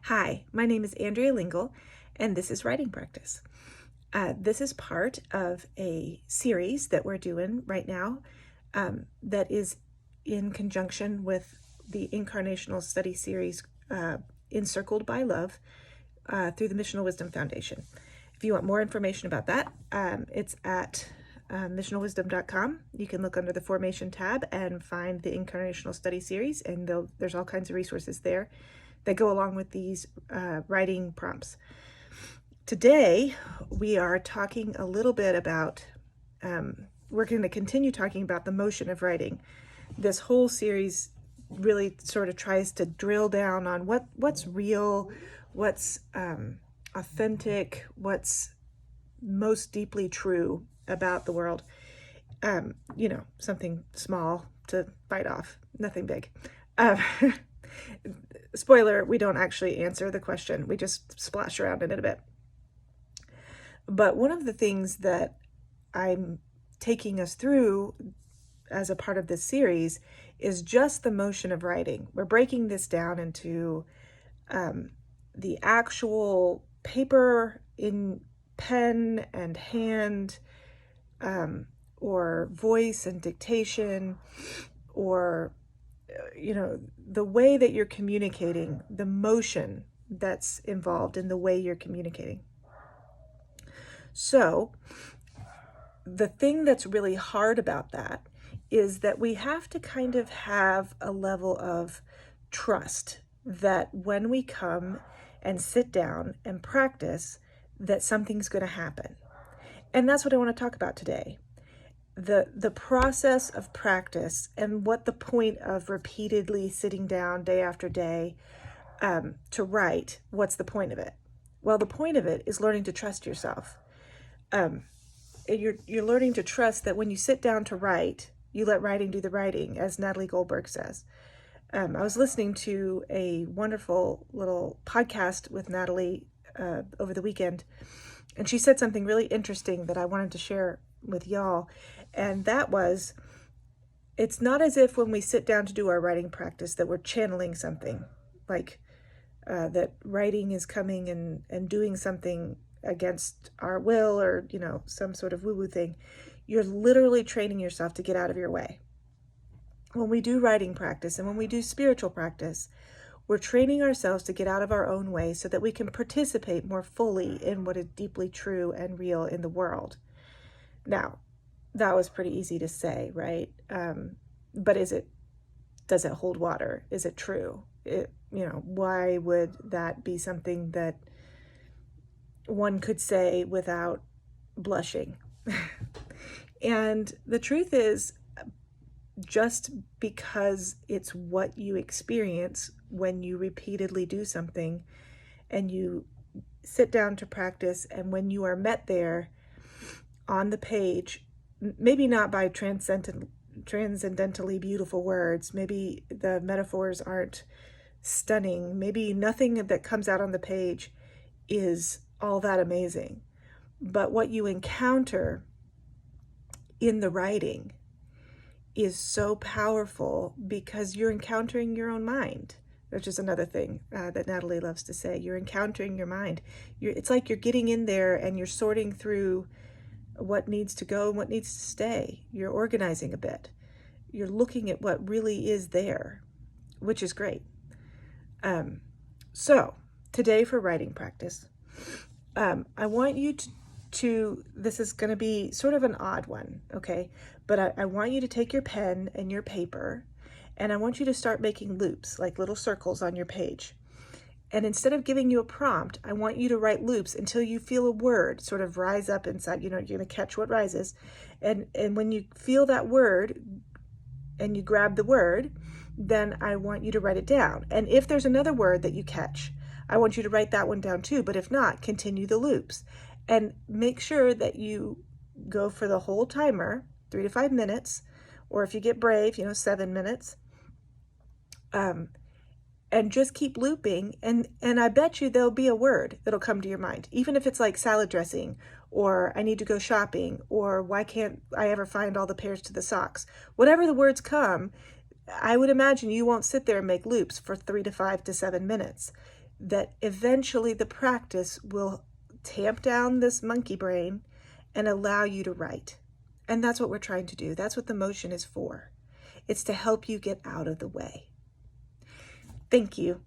Hi, my name is Andrea Lingle, and this is Writing Practice. This is part of a series that we're doing right now that is in conjunction with the Incarnational Study Series Encircled by Love through the Missional Wisdom Foundation. If you want more information about that, it's at missionalwisdom.com. You can look under the Formation tab and find the Incarnational Study Series, and there's all kinds of resources there that go along with these writing prompts. Today, we are talking a little bit about, we're going to continue talking about the motion of writing. This whole series really sort of tries to drill down on what's real, what's authentic, what's most deeply true about the world. Something small to bite off, nothing big. Spoiler, we don't actually answer the question. We just splash around in it a bit. But one of the things that I'm taking us through as a part of this series is just the motion of writing. We're breaking this down into the actual paper in pen and hand, or voice and dictation, or the way that you're communicating, the motion that's involved in the way you're communicating. So the thing that's really hard about that is that we have to kind of have a level of trust that when we come and sit down and practice, that something's going to happen. And that's what I want to talk about today. The process of practice and what the point of repeatedly sitting down day after day to write, what's the point of it? Well, the point of it is learning to trust yourself. You're learning to trust that when you sit down to write, you let writing do the writing, as Natalie Goldberg says. I was listening to a wonderful little podcast with Natalie over the weekend, and she said something really interesting that I wanted to share with y'all. And that was, it's not as if when we sit down to do our writing practice that we're channeling something, like that writing is coming and doing something against our will, or, some sort of woo-woo thing. You're literally training yourself to get out of your way. When we do writing practice and when we do spiritual practice, we're training ourselves to get out of our own way so that we can participate more fully in what is deeply true and real in the world. Now, that was pretty easy to say, right? But does it hold water? Is it true? Why would that be something that one could say without blushing? And the truth is, just because it's what you experience when you repeatedly do something and you sit down to practice, and when you are met there on the page, maybe not by transcendentally beautiful words, maybe the metaphors aren't stunning, maybe nothing that comes out on the page is all that amazing, but what you encounter in the writing is so powerful because you're encountering your own mind, which is another thing that Natalie loves to say. You're encountering your mind. It's like you're getting in there and you're sorting through what needs to go and what needs to stay. You're organizing a bit. You're looking at what really is there, which is great. So today for writing practice, I want you to, this is going to be sort of an odd one, okay? But I want you to take your pen and your paper, and I want you to start making loops, like little circles on your page. And instead of giving you a prompt, I want you to write loops until you feel a word sort of rise up inside. You're going to catch what rises. And when you feel that word and you grab the word, then I want you to write it down. And if there's another word that you catch, I want you to write that one down too. But if not, continue the loops. And make sure that you go for the whole timer, 3 to 5 minutes, or if you get brave, 7 minutes. And just keep looping, and I bet you there'll be a word that'll come to your mind, even if it's like salad dressing, or I need to go shopping, or why can't I ever find all the pairs to the socks. Whatever the words come, I would imagine you won't sit there and make loops for 3 to 5 to 7 minutes. that eventually the practice will tamp down this monkey brain and allow you to write. And that's what we're trying to do. That's what the motion is for. It's to help you get out of the way. Thank you.